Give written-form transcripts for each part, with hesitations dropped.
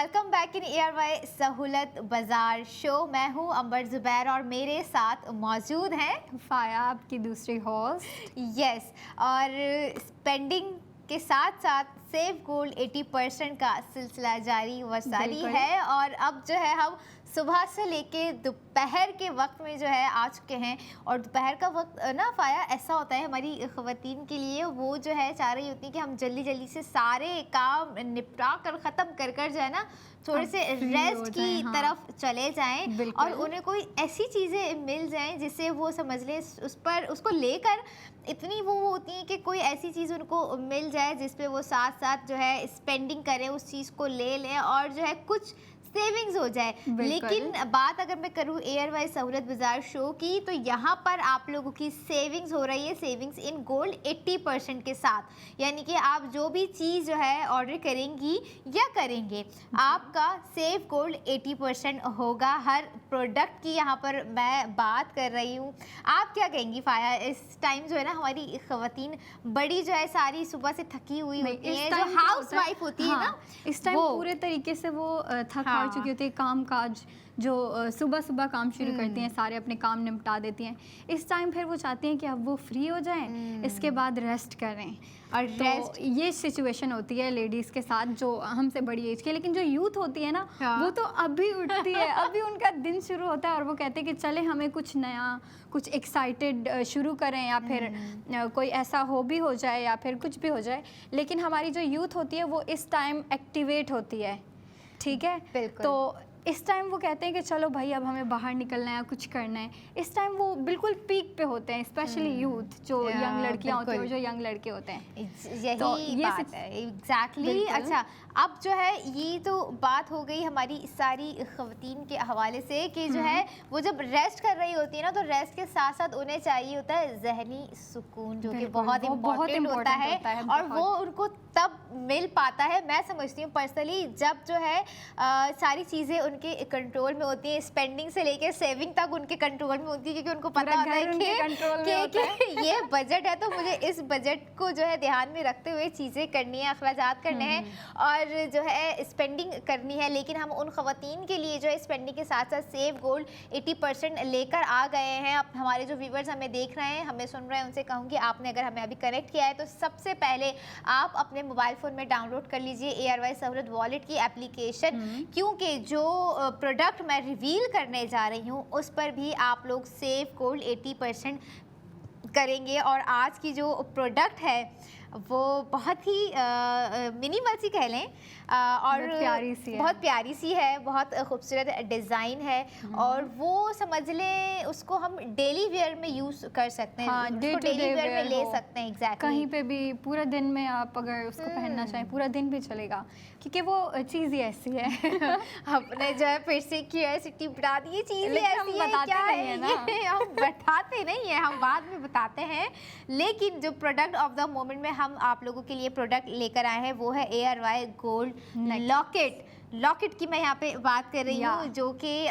Welcome back in ARY सहूलत बाजार show. मैं हूं अंबर ज़ुबैर और मेरे साथ मौजूद हैं फाया, आपकी दूसरी होस्ट। यस। और स्पेंडिंग के साथ साथ सेव गोल्ड 80% का सिलसिला जारी व सारी है। और अब जो है हम सुबह से लेके दोपहर के वक्त में जो है आ चुके हैं। और दोपहर का वक्त ना फाया ऐसा होता है हमारी ख़वातीन के लिए, वो जो है चाह रही होती है कि हम जल्दी जल्दी से सारे काम निपटा कर ख़त्म कर कर जो है ना थोड़े से रेस्ट की तरफ चले जाएं और उन्हें कोई ऐसी चीज़ें मिल जाएं जिससे वो समझ लें उस पर उसको लेकर इतनी वो होती है कि कोई ऐसी चीज़ उनको मिल जाए जिस पे वो साथ साथ जो है स्पेंडिंग करें, उस चीज़ को ले लें और जो है कुछ सेविंग्स हो जाए। लेकिन बात अगर मैं करूँ ARY सहूलत बाजार शो की, तो यहाँ पर आप लोगों की सेविंग्स हो रही है, सेविंग्स इन गोल्ड 80% के साथ। यानी कि आप जो भी चीज़ जो है ऑर्डर करेंगी या करेंगे, आपका सेव गोल्ड 80% होगा हर प्रोडक्ट की। यहाँ पर मैं बात कर रही हूँ। आप क्या कहेंगी फाया? इस टाइम जो है ना हमारी ख़वातीन बड़ी जो है सारी सुबह से थकी हुई होती है, जो हाउस वाइफ होती है ना, इस टाइम पूरे तरीके से वो थक चुकी होती है। काम काज जो सुबह सुबह काम शुरू करती हैं, सारे अपने काम निपटा देती हैं। इस टाइम फिर वो चाहती हैं कि अब वो फ्री हो जाएं, इसके बाद रेस्ट करें। और तो ये सिचुएशन होती है लेडीज़ के साथ जो हमसे बड़ी एज के। लेकिन जो यूथ होती है ना, वो तो अभी उठती है, अभी उनका दिन शुरू होता है और वो कहते हैं कि चले हमें कुछ नया, कुछ एक्साइटेड शुरू करें या फिर कोई ऐसा हॉबी हो जाए या फिर कुछ भी हो जाए। लेकिन हमारी जो यूथ होती है वो इस टाइम एक्टिवेट होती है, ठीक है। तो इस टाइम वो कहते हैं कि चलो भाई अब हमें बाहर निकलना है, कुछ करना है। इस टाइम वो बिल्कुल पीक पे होते हैं, स्पेशली यूथ, जो यंग लड़कियां होती हैं और जो यंग लड़के होते हैं। यही तो ये बात है एग्जैक्टली। अच्छा, अब जो है ये तो बात हो गई हमारी सारी ख़वातीन के हवाले से कि जो है वो जब रेस्ट कर रही होती है ना, तो रेस्ट के साथ साथ उन्हें चाहिए होता है ज़हनी सुकून, जो कि बहुत इम्पोर्टेंट होता है। और वो उनको तब मिल पाता है, मैं समझती हूँ पर्सनली, जब जो है सारी चीज़ें उनके कंट्रोल में होती हैं। स्पेंडिंग से लेकर सेविंग तक उनके कंट्रोल में होती है, क्योंकि उनको पता होता है कि ये बजट है तो मुझे इस बजट को जो है ध्यान में रखते हुए चीज़ें करनी है, अखराजात करने हैं और जो है स्पेंडिंग करनी है। लेकिन हम उन ख़वातीन के लिए जो है स्पेंडिंग के साथ साथ सेव गोल्ड 80% लेकर आ गए हैं। अब हमारे जो व्यूवर्स हमें देख रहे हैं, हमें सुन रहे हैं, उनसे कहूँगी आपने अगर हमें अभी कनेक्ट किया है तो सबसे पहले आप अपने मोबाइल फ़ोन में डाउनलोड कर लीजिए ARY सहूलत वॉलेट की एप्लीकेशन, क्योंकि जो प्रोडक्ट मैं रिवील करने जा रही हूँ उस पर भी आप लोग सेव गोल्ड 80% करेंगे। और आज की जो प्रोडक्ट है वो बहुत ही मिनिमल सी कह लें और बहुत प्यारी सी है, बहुत खूबसूरत डिज़ाइन है और वो समझ लें उसको हम डेली वेयर में यूज़ कर सकते हैं। उसको डेली वेयर में ले सकते हैं। एग्जैक्टली, कहीं पे भी पूरे दिन में आप अगर उसको पहनना चाहें पूरा दिन भी चलेगा, क्योंकि वो चीज़ ही ऐसी है। अपने जो है फिर से क्यूरियोसिटी बढ़ा दी, ये चीज़ ऐसी है, क्या है ना? हम बताते नहीं है, हम बाद में बताते हैं। लेकिन जो प्रोडक्ट ऑफ द मोमेंट में हम आप लोगों के लिए प्रोडक्ट लेकर आए हैं वो है ARY गोल्ड लॉकेट की मैं यहाँ पे बात कर रही हूँ, जो कि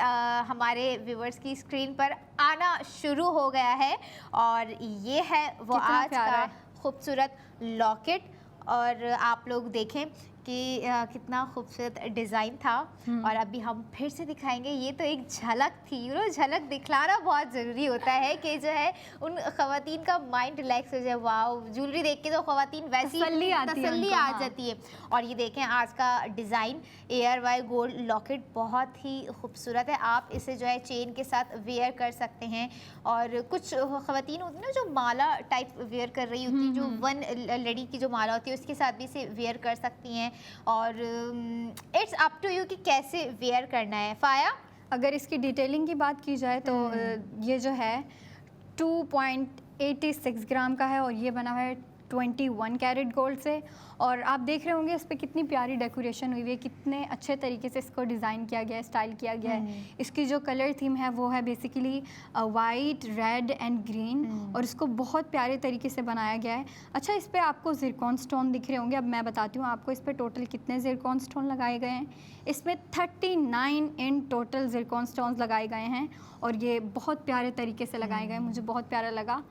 हमारे व्यूवर्स की स्क्रीन पर आना शुरू हो गया है। और ये है वो आज का खूबसूरत लॉकेट। और आप लोग देखें कि कितना खूबसूरत डिज़ाइन था। और अभी हम फिर से दिखाएंगे। ये तो एक झलक थी, झलक दिखलाना बहुत ज़रूरी होता है कि जो है उन ख़वातीन का माइंड रिलैक्स हो जाए। वाओ, ज्वेलरी देख के तो ख़वातीन वैसी तसल्ली आ जाती है। और ये देखें आज का डिज़ाइन ARY गोल्ड लॉकेट बहुत ही खूबसूरत है। आप इसे जो है चेन के साथ वेयर कर सकते हैं। और कुछ ख़वातीन होती है ना जो माला टाइप वेयर कर रही होती है, जो वन लड़ी की जो माला होती है उसके साथ भी इसे वेयर कर सकती हैं। और इट्स अप टू यू कि कैसे वेयर करना है। फाया, अगर इसकी डिटेलिंग की बात की जाए तो ये जो है 2.86 ग्राम का है और ये बना हुआ है 21 कैरेट गोल्ड से। और आप देख रहे होंगे इस पर कितनी प्यारी डेकोरेशन हुई है, कितने अच्छे तरीके से इसको डिज़ाइन किया गया है, स्टाइल किया गया है। इसकी जो कलर थीम है वो है basically white, red and green और इसको बहुत प्यारे तरीके से बनाया गया है। अच्छा, इस पर आपको ज़िरकॉन स्टोन दिख रहे होंगे। अब मैं बताती हूँ आपको इस पर टोटल कितने ज़िरकॉन स्टोन लगाए गए हैं। इसमें 39 इन टोटल ज़िरकॉन स्टोन्स लगाए गए हैं और ये बहुत प्यारे तरीके से लगाए गए हैं, मुझे बहुत प्यारा लगा।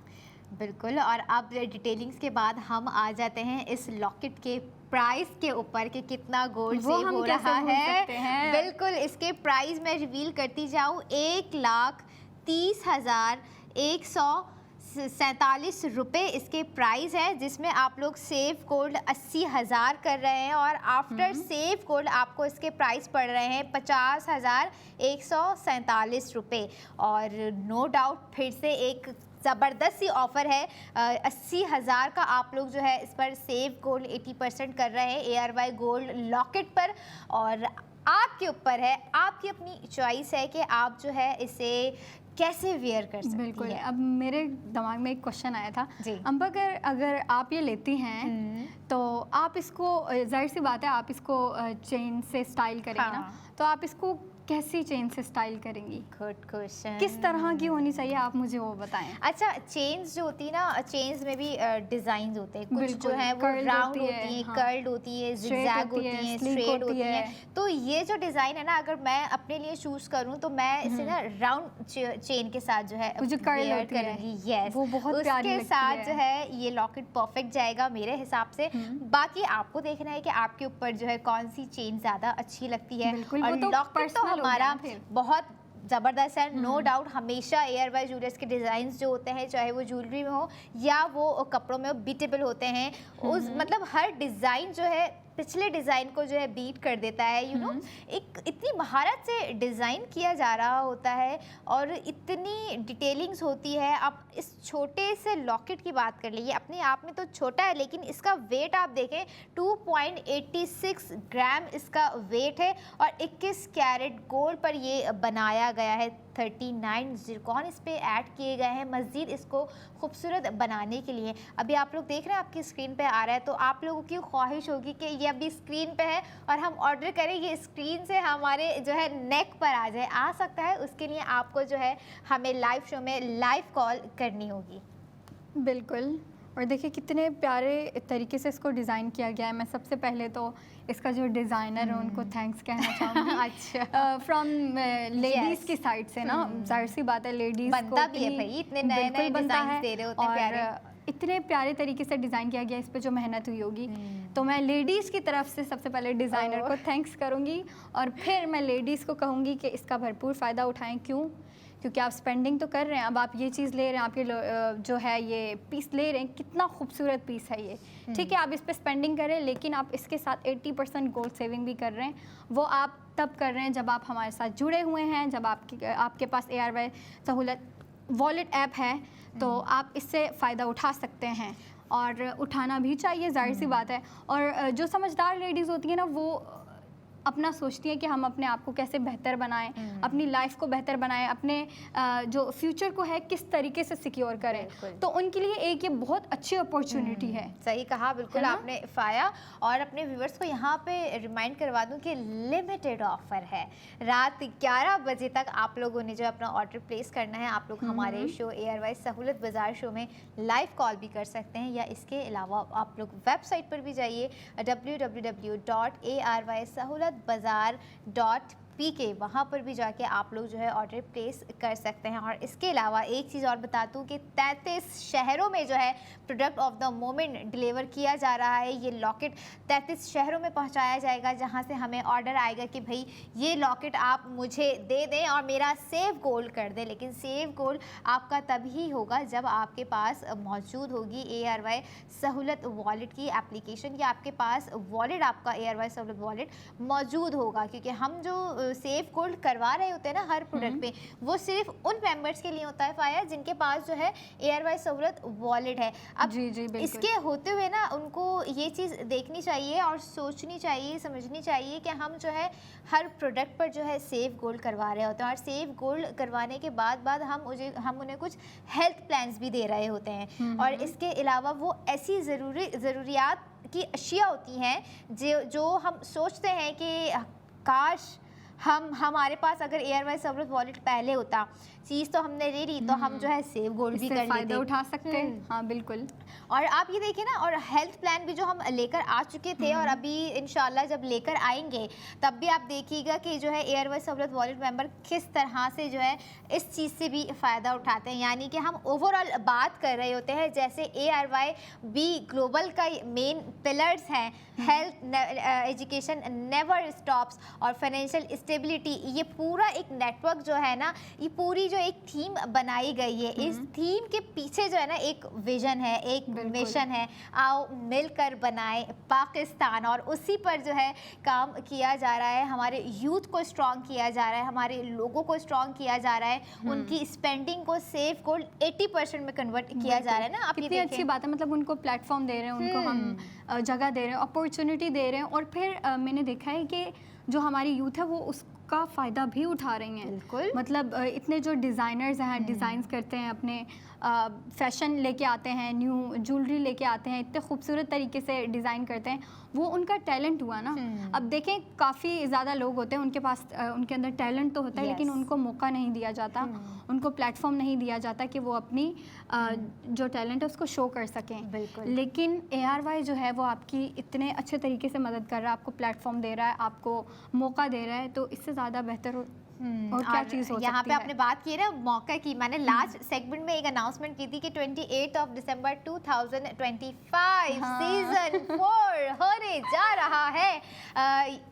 बिल्कुल। और अब डिटेलिंग्स के बाद हम आ जाते हैं इस लॉकेट के प्राइस के ऊपर कि कितना गोल्ड सेव हो रहा है। बिल्कुल, इसके प्राइस मैं रिवील करती जाऊँ, 1,30,147 रुपये इसके प्राइस है, जिसमें आप लोग सेव गोल्ड 80,000 कर रहे हैं और आफ्टर सेव गोल्ड आपको इसके प्राइस पड़ रहे हैं 50,147 रुपये। और नो डाउट फिर से एक ज़बरदस्त सी ऑफ़र है। 80,000 का आप लोग जो है इस पर सेव गोल्ड 80% कर रहे हैं ARY गोल्ड लॉकेट पर। और आपके ऊपर है, आपकी अपनी चॉइस है कि आप जो है इसे कैसे वेयर कर सकती बिल्कुल। है। अब मेरे दिमाग में एक क्वेश्चन आया था जी। अम्बा, अगर आप ये लेती हैं तो आप इसको, जाहिर सी बात है आप इसको चेन से स्टाइल करेंगी ना, तो आप इसको कैसी चेन से स्टाइल करेंगी? Good question. किस तरह की होनी चाहिए, आप मुझे वो बताएं। अच्छा, चेन्स जो होती है ना, चेन्स में भी डिजाइन होते हैं, कुछ जो है वो कर्ल्ड राउंड होती होती है, हाँ। कर्ल्ड होती है, जिगजैग होती है, स्ट्रेट होती है। तो ये जो डिजाइन है ना, अगर मैं अपने लिए चूज करूं तो मैं इसे ना राउंड चेन के साथ जो है वेयर करूंगी। यस, वो बहुत प्यारी लगती है। उसके साथ जो है ये लॉकेट परफेक्ट जाएगा मेरे हिसाब से। बाकी आपको देखना है कि आपके ऊपर जो है कौन सी चेन ज्यादा अच्छी लगती है। और लॉकेट तो हमारा बहुत ज़बरदस्त है, नो डाउट। हमेशा ARY ज्वेलर्स के डिज़ाइंस जो होते हैं, चाहे वो ज्वेलरी में हो या वो कपड़ों में हो, बीटेबल होते हैं। उस मतलब हर डिज़ाइन जो है पिछले डिज़ाइन को जो है बीट कर देता है। यू नो, एक इतनी महारत से डिज़ाइन किया जा रहा होता है और इतनी डिटेलिंग्स होती है। आप इस छोटे से लॉकेट की बात कर लीजिए, अपने आप में तो छोटा है लेकिन इसका वेट आप देखें 2.86 ग्राम इसका वेट है और 21 कैरेट गोल्ड पर ये बनाया गया है। 39 ज़िरकॉन इस पे ऐड किए गए हैं मज़ीद इसको खूबसूरत बनाने के लिए। अभी आप लोग देख रहे हैं आपकी स्क्रीन पे आ रहा है, तो आप लोगों की ख्वाहिश होगी कि ये अभी स्क्रीन पे है और हम ऑर्डर करें, ये स्क्रीन से हमारे जो है नेक पर आ जाए। आ सकता है, उसके लिए आपको जो है हमें लाइव शो में लाइव कॉल करनी होगी। बिल्कुल। और देखिए कितने प्यारे तरीके से इसको डिज़ाइन किया गया है। मैं सबसे पहले तो इसका जो डिज़ाइनर है उनको थैंक्स कहना चाहूँगी। अच्छा, फ्रॉम लेडीज़ की साइड से ना, जाहिर सी बात है लेडीज़ बनता भी है भाई, इतने नए नए डिज़ाइन दे रहे होते हैं प्यारे। इतने प्यारे तरीके से डिज़ाइन किया गया, इस पे जो मेहनत हुई होगी। तो मैं लेडीज़ की तरफ से सबसे पहले डिज़ाइनर को थैंक्स करूँगी और फिर मैं लेडीज़ को कहूँगी कि इसका भरपूर फ़ायदा उठाएँ। क्योंकि आप स्पेंडिंग तो कर रहे हैं, अब आप ये चीज़ ले रहे हैं, आपके जो है ये पीस ले रहे हैं, कितना खूबसूरत पीस है ये। ठीक है, आप इस पे स्पेंडिंग करें लेकिन आप इसके साथ 80% गोल्ड सेविंग भी कर रहे हैं। वो आप तब कर रहे हैं जब आप हमारे साथ जुड़े हुए हैं, जब आपके पास ARY सहूलत वॉलेट ऐप है, तो आप इससे फ़ायदा उठा सकते हैं और उठाना भी चाहिए, जाहिर सी बात है। और जो समझदार लेडीज़ होती हैं ना, वो अपना सोचती है कि हम अपने आप को कैसे बेहतर बनाएं, अपनी लाइफ को बेहतर बनाएं, अपने जो फ्यूचर को है किस तरीके से सिक्योर करें। तो उनके लिए एक ये बहुत अच्छी अपॉर्चुनिटी है। सही कहा बिल्कुल आपने फाया। और अपने व्यूवर्स को यहाँ पे रिमाइंड करवा दूँ कि लिमिटेड ऑफर है, रात 11 बजे तक आप लोगों ने जो अपना ऑर्डर प्लेस करना है, आप लोग हमारे शो ARY सहूलत बाज़ार शो में लाइव कॉल भी कर सकते हैं, या इसके अलावा आप लोग वेबसाइट पर भी जाइए www.ARYSahoulatBazaar.pk, वहाँ पर भी जाके आप लोग जो है ऑर्डर प्लेस कर सकते हैं। और इसके अलावा एक चीज़ और बता दूँ कि 33 शहरों में जो है product of the moment deliver किया जा रहा है। ये लॉकेट 33 शहरों में पहुँचाया जाएगा, जहाँ से हमें ऑर्डर आएगा कि भाई ये लॉकेट आप मुझे दे दें और मेरा सेव गोल्ड कर दें। लेकिन सेव गोल्ड आपका तभी होगा जब आपके पास मौजूद होगी ARY सहूलत वॉलेट की एप्लीकेशन, या आपके पास वॉलेट, आपका ARY सहूलत वॉलेट मौजूद होगा। क्योंकि हम जो सेव गोल्ड करवा रहे होते हैं ना हर प्रोडक्ट पे, वो सिर्फ उन मेंबर्स के लिए होता है फाया जिनके पास जो है ARY सहूलत वॉलेट है। अब जी, इसके होते हुए ना उनको ये चीज़ देखनी चाहिए और सोचनी चाहिए, समझनी चाहिए कि हम जो है हर प्रोडक्ट पर जो है सेव गोल्ड करवा रहे होते हैं, और सेव गोल्ड करवाने के बाद हम उन्हें कुछ हेल्थ प्लान्स भी दे रहे होते हैं। और इसके अलावा वो ऐसी ज़रूरियात की अशिया होती हैं जो हम सोचते हैं कि काश हमारे पास अगर एयरवाइज सहूलत वॉलेट पहले होता, चीज़ तो हमने ले ली तो हम जो है सेव गोल्ड भी कर फायदा लेते, उठा सकते हैं। हाँ बिल्कुल। और आप ये देखिए ना, और हेल्थ प्लान भी जो हम लेकर आ चुके थे और अभी इंशाल्लाह जब लेकर आएंगे तब भी आप देखिएगा कि जो है एयरवाइज सहूलत वॉलेट मेंबर किस तरह से जो है इस चीज़ से भी फ़ायदा उठाते हैं। यानी कि हम ओवरऑल बात कर रहे होते हैं, जैसे ARYB ग्लोबल का मेन पिलर्स हैं, हेल्थ, एजुकेशन नेवर स्टॉप्स और फाइनेंशियल स्टेबिलिटी। ये पूरा एक नेटवर्क जो है ना, ये पूरी जो एक थीम बनाई गई है, इस थीम के पीछे जो है ना एक विजन है, एक मिशन है, आओ मिलकर बनाए पाकिस्तान, और उसी पर जो है काम किया जा रहा है। हमारे यूथ को स्ट्रॉन्ग किया जा रहा है, हमारे लोगों को स्ट्रॉन्ग किया जा रहा है, उनकी स्पेंडिंग को सेफ गोल्ड 80% में कन्वर्ट किया जा रहा है ना। आप कितनी अच्छी बात है, मतलब उनको प्लेटफॉर्म दे रहे हैं, उनको हम जगह दे रहे हैं, अपॉर्चुनिटी दे रहे हैं। और फिर मैंने देखा है कि जो हमारी यूथ है वो उसका फ़ायदा भी उठा रही हैं। बिल्कुल। मतलब इतने जो डिज़ाइनर्स हैं, डिज़ाइंस करते हैं, अपने फैशन लेके आते हैं, न्यू ज्वेलरी लेके आते हैं, इतने खूबसूरत तरीके से डिज़ाइन करते हैं, वो उनका टैलेंट हुआ ना। अब देखें काफ़ी ज़्यादा लोग होते हैं, उनके पास उनके अंदर टैलेंट तो होता है, लेकिन उनको मौका नहीं दिया जाता, उनको प्लेटफॉर्म नहीं दिया जाता कि वो अपनी जो टैलेंट है उसको शो कर सकें। बिल्कुल। लेकिन ARY जो है वो आपकी इतने अच्छे तरीके से मदद कर रहा है, आपको प्लेटफॉर्म दे रहा है, आपको मौका दे रहा है, तो इससे ज़्यादा बेहतर और क्या चीज़ हो सकती है। यहाँ पे आपने बात की ना मौका की, मैंने लास्ट सेगमेंट में एक अनाउंसमेंट की थी कि 28 दिसंबर 2025 सीजन 4 होने जा रहा है,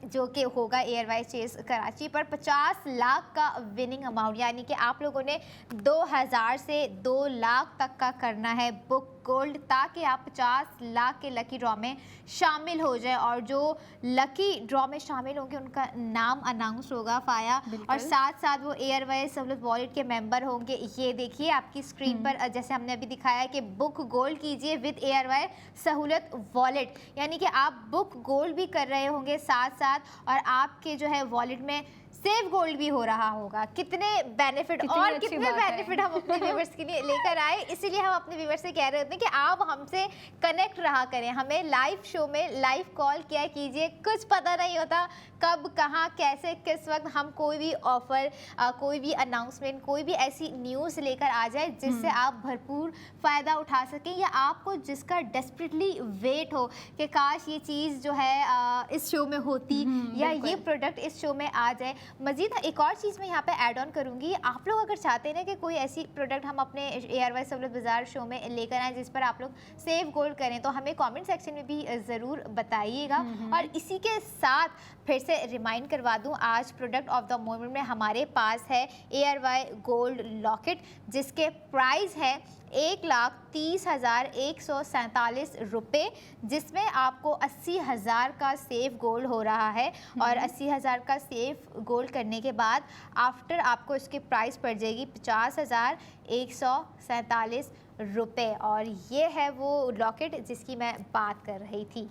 जो कि होगा एयरवाइज चेस कराची पर। 50 लाख का विनिंग अमाउंट, यानी कि आप लोगों ने 2000 से 2 लाख तक का करना है बुक गोल्ड, ताकि आप 50 लाख के लकी ड्रॉ में शामिल हो जाए। और जो लकी ड्रॉ में शामिल होंगे उनका नाम अनाउंस होगा फाया, और साथ साथ वो एयरवाइज सहूलत वॉलेट के मेंबर होंगे। ये देखिए आपकी स्क्रीन पर, जैसे हमने अभी दिखाया कि बुक गोल्ड कीजिए विद एयरवाइज सहूलत वॉलेट, यानी कि आप बुक गोल्ड भी कर रहे होंगे साथ साथ, और आपके जो है वॉलेट में सेव गोल्ड भी हो रहा होगा। कितने बेनिफिट और कितने बेनिफिट हम अपने व्यूवर्स के लिए लेकर आए, इसीलिए हम अपने व्यूवर्स से कह रहे होते हैं कि आप हमसे कनेक्ट रहा करें, हमें लाइव शो में लाइव कॉल किया कीजिए। कुछ पता नहीं होता कब, कहाँ, कैसे, किस वक्त हम कोई भी ऑफर, कोई भी अनाउंसमेंट, कोई भी ऐसी न्यूज़ लेकर आ जाए जिससे आप भरपूर फ़ायदा उठा सकें, या आपको जिसका डेस्परेटली वेट हो कि काश ये चीज़ जो है इस शो में होती, या ये प्रोडक्ट इस शो में आ जाए। मज़ीद एक और चीज़ मैं यहाँ पे ऐड ऑन करूँगी, आप लोग अगर चाहते हैं ना कि कोई ऐसी प्रोडक्ट हम अपने एयरवाइज सहूलत बाज़ार शो में लेकर आएँ जिस पर आप लोग सेव गोल्ड करें, तो हमें कमेंट सेक्शन में भी ज़रूर बताइएगा। और इसी के साथ फिर से रिमाइंड करवा दूं, आज प्रोडक्ट ऑफ द मोमेंट में हमारे पास है ARY गोल्ड लॉकेट, जिसके प्राइस है 1,30,147 रुपये, जिसमें आपको 80,000 का सेफ गोल्ड हो रहा है। और 80,000 का सेफ गोल्ड करने के बाद आफ्टर आपको इसकी प्राइस पड़ जाएगी 50,147 रुपये। और ये है वो लॉकेट जिसकी मैं बात कर रही थी।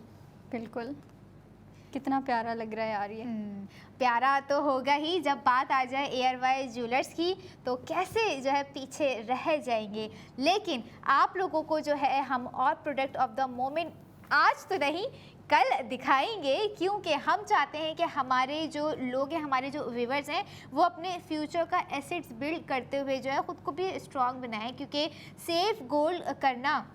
बिल्कुल, कितना प्यारा लग रहा है यार ये। प्यारा तो होगा ही, जब बात आ जाए एयरवाइज ज्वेलर्स की तो कैसे जो है पीछे रह जाएंगे। लेकिन आप लोगों को जो है हम और प्रोडक्ट ऑफ द मोमेंट आज तो नहीं कल दिखाएंगे, क्योंकि हम चाहते हैं कि हमारे जो लोग हैं, हमारे जो व्यूवर्स हैं, वो अपने फ्यूचर का एसेट्स बिल्ड करते हुए जो है ख़ुद को भी स्ट्रॉन्ग बनाएं, क्योंकि सेफ गोल्ड करना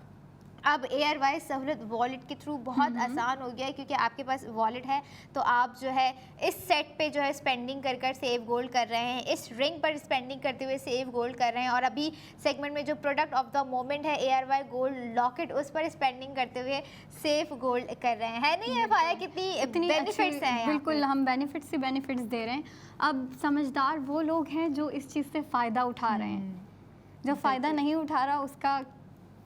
अब एयरवाइज सहूलत वॉलेट के थ्रू बहुत आसान हो गया है, क्योंकि आपके पास वॉलेट है तो आप जो है इस सेट पे जो है स्पेंडिंग कर कर सेव गोल्ड कर रहे हैं, इस रिंग पर स्पेंडिंग करते हुए सेव गोल्ड कर रहे हैं, और अभी सेगमेंट में जो प्रोडक्ट ऑफ द मोमेंट है ARY गोल्ड लॉकेट, उस पर स्पेंडिंग करते हुए सेफ गोल्ड कर रहे हैं। नहीं है पाया कितनी बेनिफिट्स हैं। बिल्कुल, हम बेनिफिट्स ही बेनिफिट्स दे रहे हैं। अब समझदार वो लोग हैं जो इस चीज़ से फ़ायदा उठा रहे हैं, जो फ़ायदा नहीं उठा रहा उसका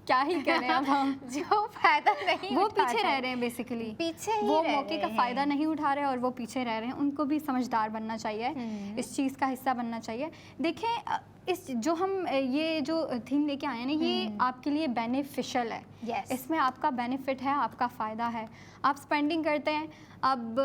क्या ही करें अब हम। जो फायदा नहीं, वो पीछे रह रहे हैं, बेसिकली पीछे ही वो मौके का फ़ायदा नहीं उठा रहे और वो पीछे रह रहे हैं। उनको भी समझदार बनना चाहिए, इस चीज़ का हिस्सा बनना चाहिए। देखें, इस जो हम ये जो थीम लेके आए हैं ना, ये आपके लिए बेनिफिशियल है। इसमें आपका बेनिफिट है, आपका फ़ायदा है। आप स्पेंडिंग करते हैं, अब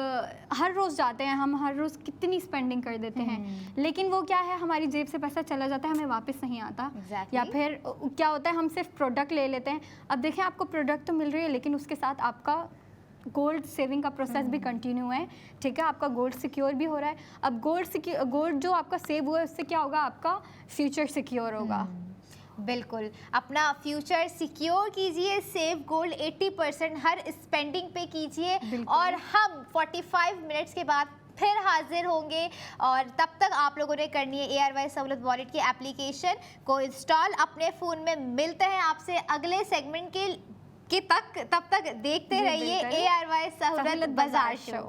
हर रोज़ जाते हैं हम, हर रोज़ कितनी स्पेंडिंग कर देते हैं, लेकिन वो क्या है, हमारी जेब से पैसा चला जाता है, हमें वापस नहीं आता। या फिर क्या होता है, हम सिर्फ प्रोडक्ट ले लेते हैं। अब देखें, आपको प्रोडक्ट तो मिल रही है, लेकिन उसके साथ आपका गोल्ड सेविंग का प्रोसेस भी कंटिन्यू है, ठीक है, आपका गोल्ड सिक्योर भी हो रहा है। अब गोल्ड जो आपका सेव हुआ है उससे क्या होगा, आपका फ्यूचर सिक्योर होगा। बिल्कुल, अपना फ्यूचर सिक्योर कीजिए, सेव गोल्ड 80% हर स्पेंडिंग पे कीजिए। और हम 45 मिनट्स के बाद फिर हाजिर होंगे, और तब तक आप लोगों ने करनी है ARY सहूलत वॉलेट की एप्लीकेशन को इंस्टॉल अपने फ़ोन में। मिलते हैं आपसे अगले सेगमेंट के तब तक देखते रहिए ARY सहूलत बाजार शो।